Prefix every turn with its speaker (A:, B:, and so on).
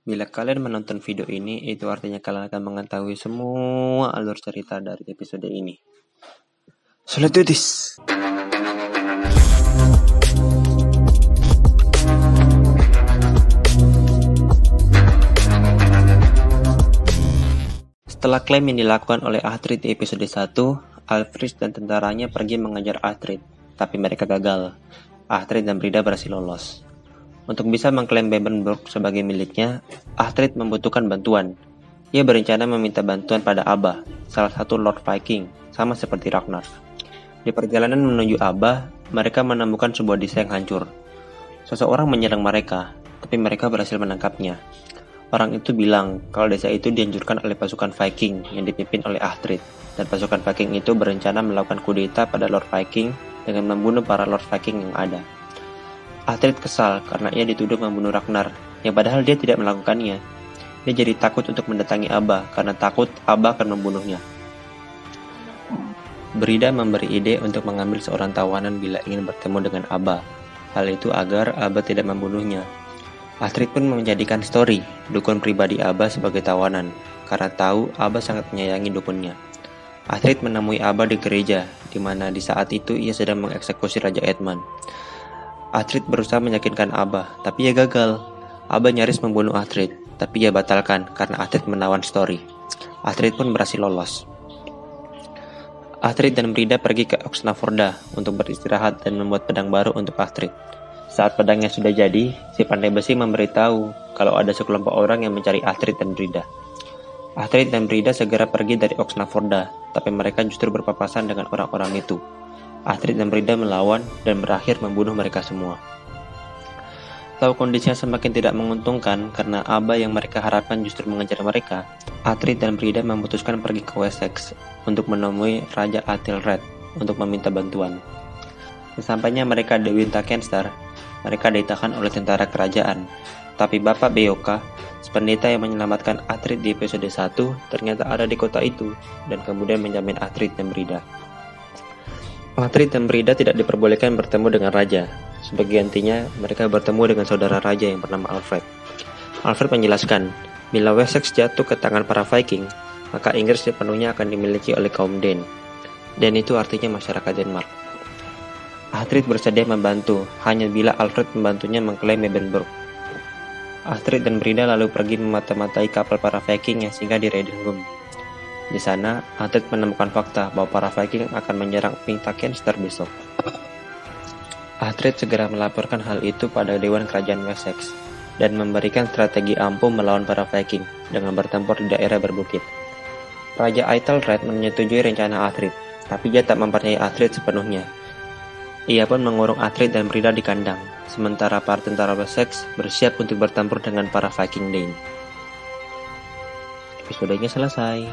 A: Bila kalian menonton video ini, itu artinya kalian akan mengetahui semua alur cerita dari episode ini. So let's do this! Setelah klaim yang dilakukan oleh Astrid di episode 1, Alfred dan tentaranya pergi mengejar Astrid, tapi mereka gagal. Astrid dan Brida berhasil lolos. Untuk bisa mengklaim Babenberg sebagai miliknya, Astrid membutuhkan bantuan. Ia berencana meminta bantuan pada Abba, salah satu Lord Viking, sama seperti Ragnar. Di perjalanan menuju Abba, mereka menemukan sebuah desa yang hancur. Seseorang menyerang mereka, tapi mereka berhasil menangkapnya. Orang itu bilang kalau desa itu dihancurkan oleh pasukan Viking yang dipimpin oleh Astrid, dan pasukan Viking itu berencana melakukan kudeta pada Lord Viking dengan membunuh para Lord Viking yang ada. Astrid kesal karena ia dituduh membunuh Ragnar, yang padahal dia tidak melakukannya. Dia jadi takut untuk mendatangi Abba karena takut Abba akan membunuhnya. Brida memberi ide untuk mengambil seorang tawanan bila ingin bertemu dengan Abba. Hal itu agar Abba tidak membunuhnya. Astrid pun menjadikan Story, dukun pribadi Abba sebagai tawanan, karena tahu Abba sangat menyayangi dukunnya. Astrid menemui Abba di gereja, di mana di saat itu ia sedang mengeksekusi Raja Edmund. Astrid berusaha meyakinkan Abba, tapi ia gagal. Abba nyaris membunuh Astrid, tapi ia batalkan karena Astrid menawan Story. Astrid pun berhasil lolos. Astrid dan Brida pergi ke Oxnaforda untuk beristirahat dan membuat pedang baru untuk Astrid. Saat pedangnya sudah jadi, si pandai besi memberitahu kalau ada sekelompok orang yang mencari Astrid dan Brida. Astrid dan Brida segera pergi dari Oxnaforda, tapi mereka justru berpapasan dengan orang-orang itu. Astrid dan Brida melawan dan berakhir membunuh mereka semua. Tahu kondisinya semakin tidak menguntungkan karena Abba yang mereka harapkan justru mengejar mereka, Astrid dan Brida memutuskan pergi ke Wessex untuk menemui Raja Aethelred untuk meminta bantuan. Sesampainya mereka di Winterkenster, mereka ditahan oleh tentara kerajaan. Tapi Bapak Beoka, pendeta yang menyelamatkan Astrid di episode 1, ternyata ada di kota itu dan kemudian menjamin Astrid dan Brida. Astrid dan Brida tidak diperbolehkan bertemu dengan raja. Sebagai gantinya, mereka bertemu dengan saudara raja yang bernama Alfred. Alfred menjelaskan, bila Wessex jatuh ke tangan para Viking, maka Inggris sepenuhnya akan dimiliki oleh kaum Dane. Dan itu artinya masyarakat Denmark. Astrid bersedia membantu, hanya bila Alfred membantunya mengklaim Babenberg. Astrid dan Brida lalu pergi memata-matai kapal para Viking yang singgah di Redingum. Di sana, Astrid menemukan fakta bahwa para Viking akan menyerang Winterkenster besok. Astrid segera melaporkan hal itu pada Dewan Kerajaan Wessex dan memberikan strategi ampuh melawan para Viking dengan bertempur di daerah berbukit. Raja Aethelred menyetujui rencana Astrid, tapi dia tak mempercayai Astrid sepenuhnya. Ia pun mengurung Astrid dan Brida di kandang, sementara para tentara Wessex bersiap untuk bertempur dengan para Viking Dane. Episodenya selesai.